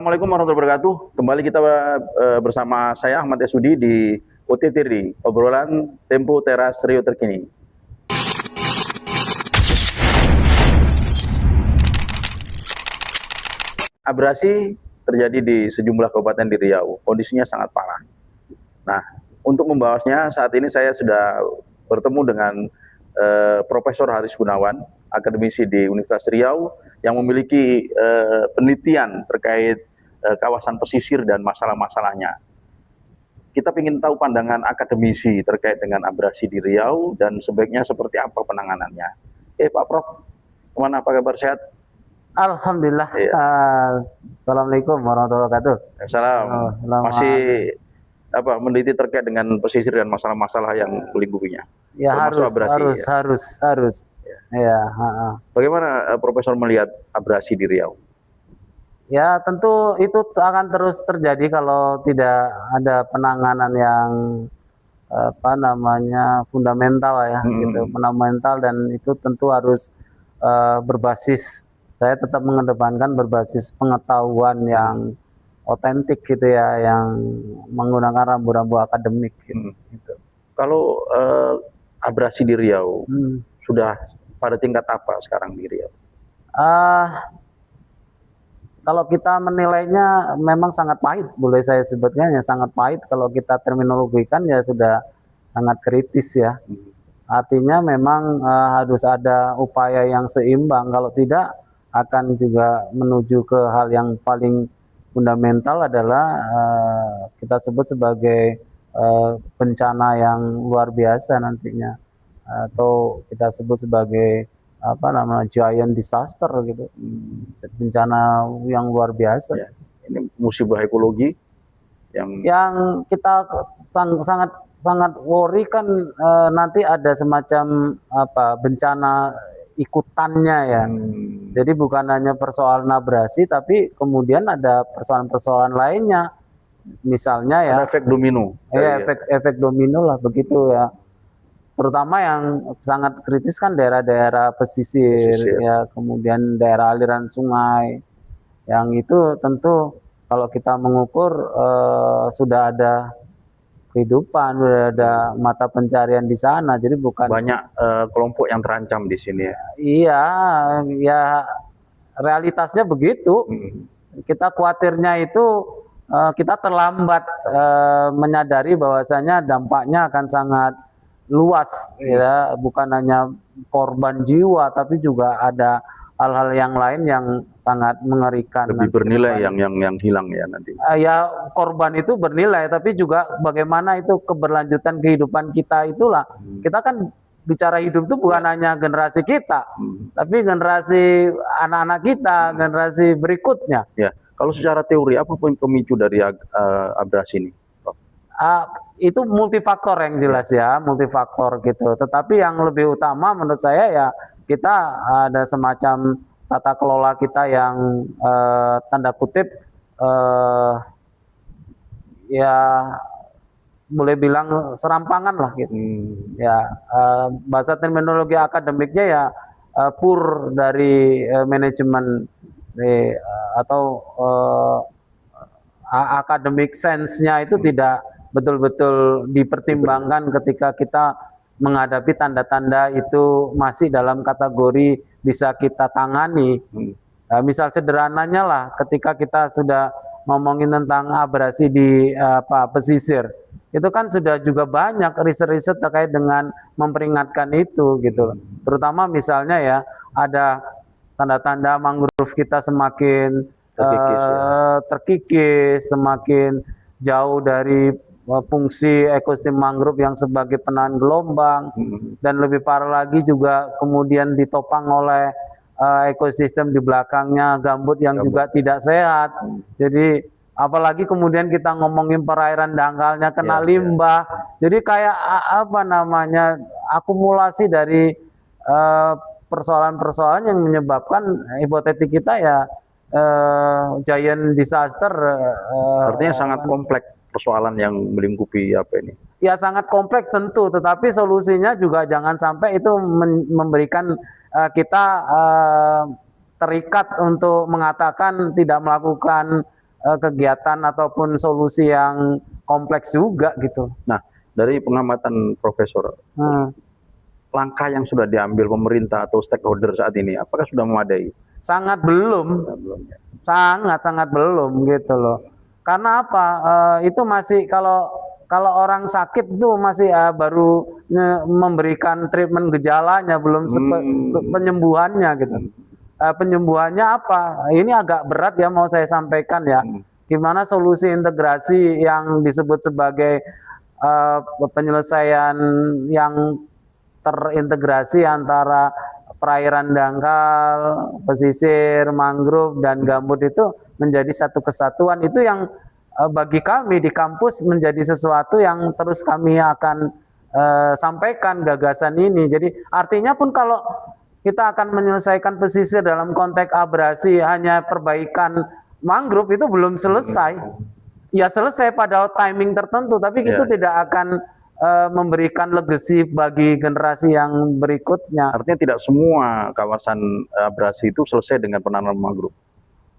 Assalamualaikum warahmatullahi wabarakatuh. Kembali kita bersama saya Ahmad Esudi di OTT, obrolan Tempo Teras Riau terkini. Abrasi terjadi di sejumlah kabupaten di Riau. Kondisinya sangat parah. Nah, untuk membahasnya saat ini saya sudah bertemu dengan Profesor Haris Gunawan, akademisi di Universitas Riau yang memiliki penelitian terkait kawasan pesisir dan masalah-masalahnya. Kita ingin tahu pandangan akademisi terkait dengan abrasi di Riau dan sebaiknya seperti apa penanganannya. Pak Prof, apa kabar, sehat? Alhamdulillah. Iya. Assalamualaikum warahmatullahi wabarakatuh. Salam. Masih meneliti terkait dengan pesisir dan masalah-masalah yang melingkupinya. Ya, termasuk abrasi. Harus. Ya. Bagaimana Profesor melihat abrasi di Riau? Ya, tentu itu akan terus terjadi kalau tidak ada penanganan yang fundamental ya, gitu, fundamental, dan itu tentu harus berbasis. Saya tetap mengedepankan berbasis pengetahuan yang otentik gitu ya, yang menggunakan rambu-rambu akademik gitu. Kalau abrasi di Riau sudah pada tingkat apa sekarang di Riau? Kalau kita menilainya memang sangat pahit, boleh saya sebutkan ya, sangat pahit. Kalau kita terminologikan ya sudah sangat kritis ya. Artinya memang harus ada upaya yang seimbang. Kalau tidak akan juga menuju ke hal yang paling fundamental adalah kita sebut sebagai bencana yang luar biasa nantinya, atau kita sebut sebagai giant disaster gitu, bencana yang luar biasa. Ya, ini musibah ekologi yang kita sangat worry kan, nanti ada semacam bencana ikutannya ya. Jadi bukan hanya persoalan abrasi, tapi kemudian ada persoalan-persoalan lainnya, misalnya ya efek domino. Efek domino lah begitu ya. Terutama yang sangat kritis kan daerah-daerah pesisir ya, kemudian daerah aliran sungai, yang itu tentu kalau kita mengukur sudah ada kehidupan, sudah ada mata pencarian di sana. Jadi bukan banyak kelompok yang terancam di sini ya. Iya, ya realitasnya begitu. Kita khawatirnya itu kita terlambat menyadari bahwasanya dampaknya akan sangat luas ya, bukan hanya korban jiwa tapi juga ada hal-hal yang lain yang sangat mengerikan, lebih bernilai yang hilang ya nanti. Ya, korban itu bernilai, tapi juga bagaimana itu keberlanjutan kehidupan kita itulah. Kita kan bicara hidup itu bukan hanya generasi kita, tapi generasi anak-anak kita, generasi berikutnya. Ya, kalau secara teori apa pemicu dari abrasi ini? Itu multifaktor yang jelas ya, multifaktor gitu. Tetapi yang lebih utama menurut saya ya, kita ada semacam tata kelola kita yang tanda kutip ya boleh bilang serampangan lah gitu. Ya, bahasa terminologi akademiknya ya poor dari manajemen atau academic sense-nya itu tidak betul-betul dipertimbangkan ketika kita menghadapi tanda-tanda itu masih dalam kategori bisa kita tangani. Misal sederhananya lah, ketika kita sudah ngomongin tentang abrasi di pesisir, itu kan sudah juga banyak riset-riset terkait dengan memperingatkan itu gitu. Terutama misalnya ya, ada tanda-tanda mangrove kita semakin terkikis, semakin jauh dari fungsi ekosistem mangrove yang sebagai penahan gelombang, dan lebih parah lagi juga kemudian ditopang oleh ekosistem di belakangnya gambut yang juga tidak sehat. Jadi apalagi kemudian kita ngomongin perairan dangkalnya kena limbah. Jadi kayak akumulasi dari persoalan-persoalan yang menyebabkan hipotetik kita ya giant disaster. Artinya sangat kompleks persoalan yang melingkupi apa ini? Ya sangat kompleks tentu, tetapi solusinya juga jangan sampai itu memberikan kita terikat untuk mengatakan tidak melakukan kegiatan ataupun solusi yang kompleks juga gitu. Nah, dari pengamatan Profesor, langkah yang sudah diambil pemerintah atau stakeholder saat ini, apakah sudah memadai? Sangat belum, sangat belum gitu loh. Karena apa? Itu masih kalau orang sakit itu masih baru memberikan treatment gejalanya, belum penyembuhannya gitu. Penyembuhannya apa? Ini agak berat ya, mau saya sampaikan ya. Gimana solusi integrasi yang disebut sebagai penyelesaian yang terintegrasi antara perairan dangkal, pesisir, mangrove, dan gambut itu menjadi satu kesatuan. Itu yang bagi kami di kampus menjadi sesuatu yang terus kami akan sampaikan gagasan ini. Jadi artinya pun kalau kita akan menyelesaikan pesisir dalam konteks abrasi hanya perbaikan mangrove itu belum selesai. Ya selesai pada timing tertentu, tapi itu tidak akan memberikan legacy bagi generasi yang berikutnya. Artinya tidak semua kawasan abrasi itu selesai dengan penanaman mangrove.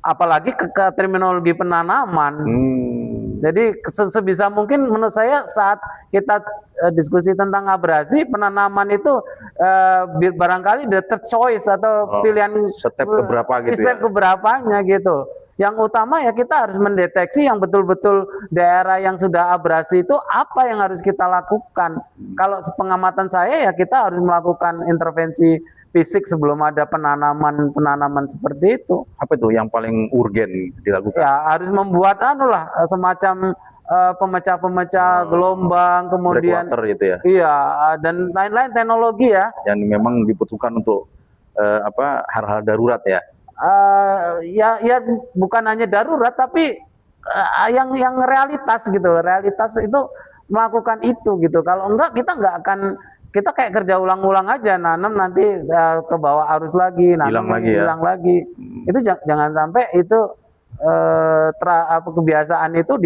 Apalagi ke terminologi penanaman. Jadi sebisa mungkin menurut saya saat kita diskusi tentang abrasi, penanaman itu barangkali the third choice atau pilihan step keberapa gitu, step keberapanya gitu. Yang utama ya kita harus mendeteksi yang betul-betul daerah yang sudah abrasi itu apa yang harus kita lakukan. Kalau pengamatan saya ya kita harus melakukan intervensi fisik sebelum ada penanaman seperti itu. Apa itu yang paling urgen dilakukan? Ya harus membuat semacam pemecah-pemecah gelombang, kemudian gitu ya. Iya, dan lain-lain teknologi ya. Yang memang dibutuhkan untuk hal-hal darurat ya. Ya bukan hanya darurat tapi yang realitas gitu. Realitas itu melakukan itu gitu. Kalau enggak kita nggak akan, kita kayak kerja ulang-ulang aja, nanam nanti ke bawah arus lagi, nanam hilang lagi. Itu jangan sampai itu kebiasaan itu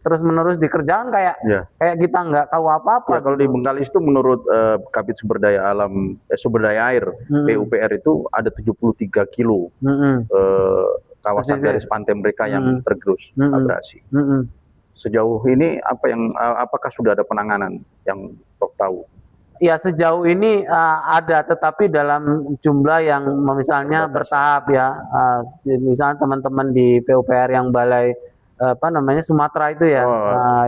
terus menerus dikerjakan kayak kita nggak tahu apa-apa. Ya, kalau di Bengkalis itu menurut Kabid Sumber Daya Alam sumber daya air PUPR itu ada 73 kilo kawasan garis pantai mereka yang tergerus abrasi. Sejauh ini apakah sudah ada penanganan yang Prof tahu? Ya sejauh ini ada, tetapi dalam jumlah yang misalnya bertahap ya. Misalnya teman-teman di PUPR yang balai Sumatera itu ya,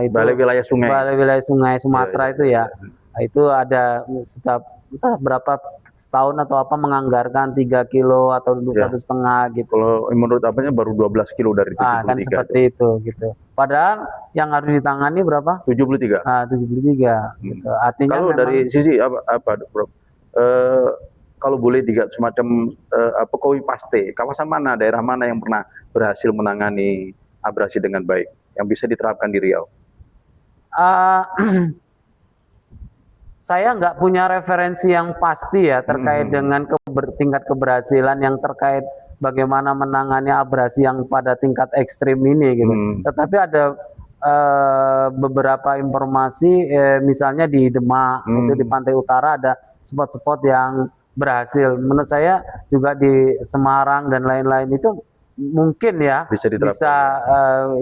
itu balai wilayah sungai Sumatera itu ya, itu ada setiap berapa setahun atau apa menganggarkan 3 kilo atau 1,5 gitu. Kalau menurut apanya baru 12 kilo dari 73. Kan seperti itu gitu. Padahal yang harus ditangani berapa? 73. 73 gitu. Artinya kalau memang, dari sisi apa Prof? Kalau boleh semacam copy paste, kawasan mana, daerah mana yang pernah berhasil menangani abrasi dengan baik yang bisa diterapkan di Riau? Saya nggak punya referensi yang pasti ya terkait dengan tingkat keberhasilan yang terkait bagaimana menangani abrasi yang pada tingkat ekstrim ini gitu. Tetapi ada beberapa informasi, misalnya di Demak itu di pantai utara ada spot-spot yang berhasil. Menurut saya juga di Semarang dan lain-lain itu mungkin ya bisa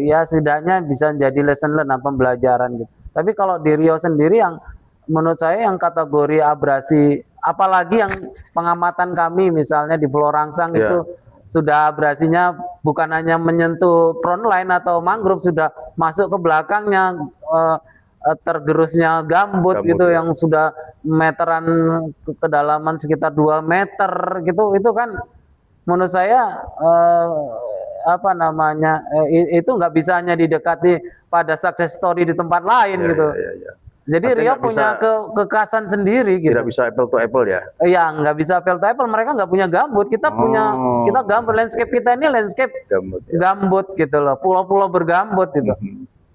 ya setidaknya bisa jadi lesson learned, pembelajaran gitu. Tapi kalau di Riau sendiri yang menurut saya yang kategori abrasi, apalagi yang pengamatan kami misalnya di Pulau Rangsang itu sudah abrasinya bukan hanya menyentuh front line atau mangrove, sudah masuk ke belakangnya, tergerusnya gambut gitu yang sudah meteran kedalaman sekitar 2 meter gitu. Itu kan menurut saya itu nggak bisa hanya didekati pada success story di tempat lain gitu. Jadi Riau punya kekhasan sendiri gitu. Tidak bisa apple to apple ya? Iya, nggak bisa apple to apple. Mereka nggak punya gambut. Kita kita gambut. Landscape kita ini landscape gambut gitu loh. Pulau-pulau bergambut gitu.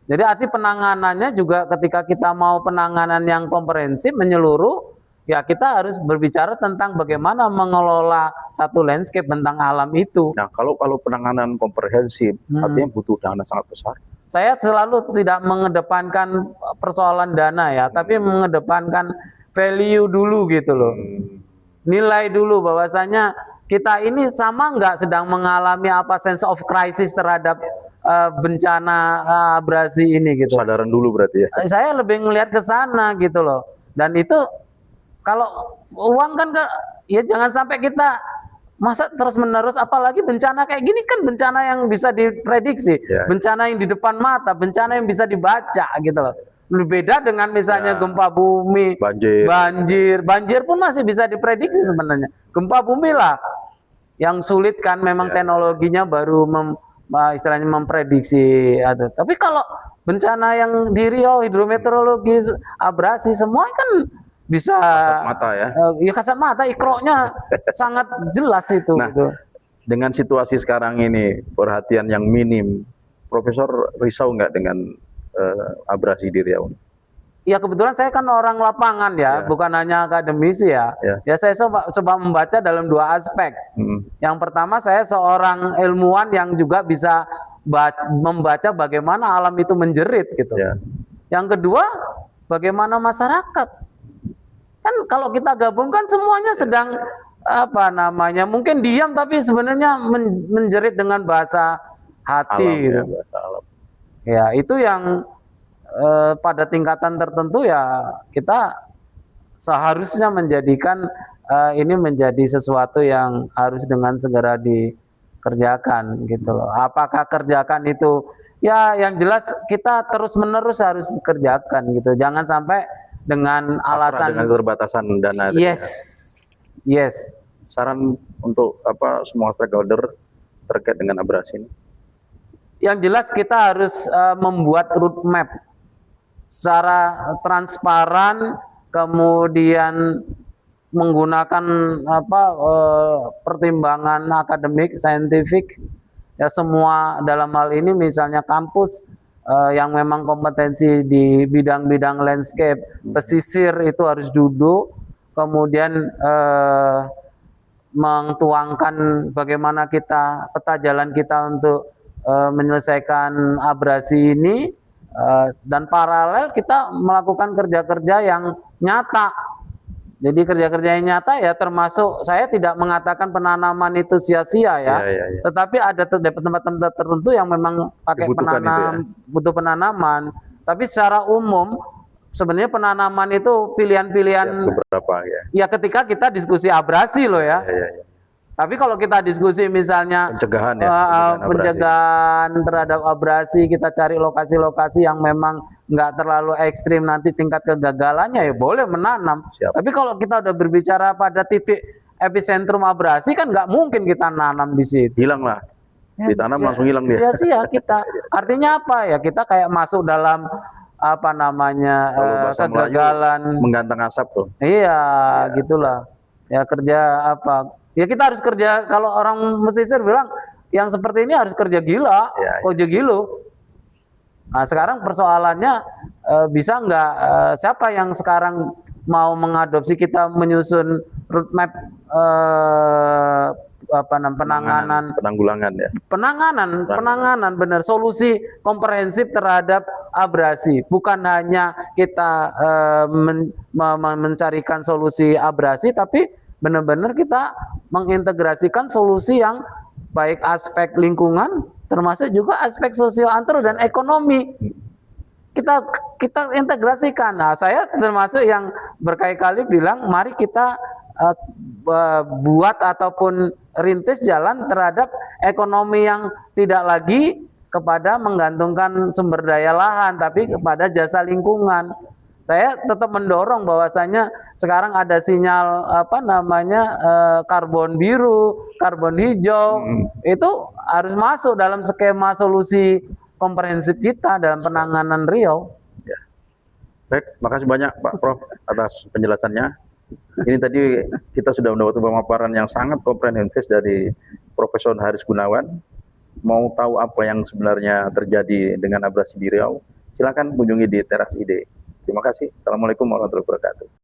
Jadi arti penanganannya juga ketika kita mau penanganan yang komprehensif menyeluruh, ya kita harus berbicara tentang bagaimana mengelola satu landscape tentang alam itu. Nah, kalau penanganan komprehensif artinya butuh dana sangat besar. Saya selalu tidak mengedepankan persoalan dana ya, tapi mengedepankan value dulu gitu loh. Nilai dulu bahwasanya kita ini sama nggak sedang mengalami sense of crisis terhadap bencana abrasi ini gitu. Kesadaran dulu berarti ya. Saya lebih ngelihat ke sana gitu loh. Dan itu kalau uang kan ya jangan sampai kita masa terus-menerus, apalagi bencana kayak gini kan bencana yang bisa diprediksi, bencana yang di depan mata, bencana yang bisa dibaca gitu loh. Beda dengan misalnya gempa bumi, banjir pun masih bisa diprediksi sebenarnya. Gempa bumi lah yang sulit kan, memang teknologinya baru istilahnya memprediksi. Tapi kalau bencana yang di Riau, hidrometeorologi, abrasi, semua kan bisa kasat mata ya. Ya kasat mata, ikroknya sangat jelas itu. Nah, gitu. Dengan situasi sekarang ini, perhatian yang minim, Profesor risau nggak dengan abrasi di Riau? Ya kebetulan saya kan orang lapangan ya, bukan hanya akademisi ya. Ya saya coba membaca dalam dua aspek. Yang pertama, saya seorang ilmuwan yang juga bisa membaca bagaimana alam itu menjerit gitu. Yang kedua, bagaimana masyarakat. Kan kalau kita gabungkan semuanya sedang mungkin diam tapi sebenarnya menjerit dengan bahasa hati alam, gitu. Ya itu yang pada tingkatan tertentu ya kita seharusnya menjadikan ini menjadi sesuatu yang harus dengan segera dikerjakan gitu loh. Apakah kerjakan itu ya yang jelas kita terus-menerus harus kerjakan gitu. Jangan sampai dengan alasan dengan keterbatasan dana. Yes. Saran untuk semua stakeholder terkait dengan abrasi ini? Yang jelas kita harus membuat roadmap secara transparan, kemudian menggunakan pertimbangan akademik, saintifik, ya semua dalam hal ini misalnya kampus yang memang kompetensi di bidang-bidang landscape, pesisir itu harus duduk, kemudian mengtuangkan bagaimana peta jalan kita untuk menyelesaikan abrasi ini, dan paralel kita melakukan kerja-kerja yang nyata. Jadi kerja-kerja yang nyata ya termasuk, saya tidak mengatakan penanaman itu sia-sia ya. Tetapi ada tempat-tempat tertentu yang memang pakai butuh penanaman. Tapi secara umum sebenarnya penanaman itu pilihan-pilihan beberapa ya ketika kita diskusi abrasi loh ya. Tapi kalau kita diskusi misalnya pencegahan terhadap abrasi, kita cari lokasi-lokasi yang memang nggak terlalu ekstrim, nanti tingkat kegagalannya ya boleh menanam. Tapi kalau kita udah berbicara pada titik epicentrum abrasi kan nggak mungkin kita nanam di situ. Hilang lah, ditanam langsung hilang dia. Sia-sia kita. Artinya apa ya? Kita kayak masuk dalam kegagalan, menggantang asap tuh. Iya, gitulah. Ya kerja ya kita harus kerja, kalau orang pesisir bilang yang seperti ini harus kerja gila, kerja gilu. Nah sekarang persoalannya bisa nggak, siapa yang sekarang mau mengadopsi kita menyusun roadmap penanganan benar, solusi komprehensif terhadap abrasi, bukan hanya kita mencarikan solusi abrasi, tapi benar-benar kita mengintegrasikan solusi yang baik aspek lingkungan termasuk juga aspek sosio-antro dan ekonomi. Kita integrasikan. Nah, saya termasuk yang berkali-kali bilang mari kita buat ataupun rintis jalan terhadap ekonomi yang tidak lagi kepada menggantungkan sumber daya lahan tapi kepada jasa lingkungan. Saya tetap mendorong bahwasanya sekarang ada sinyal karbon biru, karbon hijau, itu harus masuk dalam skema solusi komprehensif kita dalam penanganan Riau. Baik, makasih banyak Pak Prof atas penjelasannya. Ini tadi kita sudah mendapat pemaparan yang sangat komprehensif dari Profesor Haris Gunawan. Mau tahu apa yang sebenarnya terjadi dengan abrasi di Riau? Silakan kunjungi di Teras ID. Terima kasih. Assalamualaikum warahmatullahi wabarakatuh.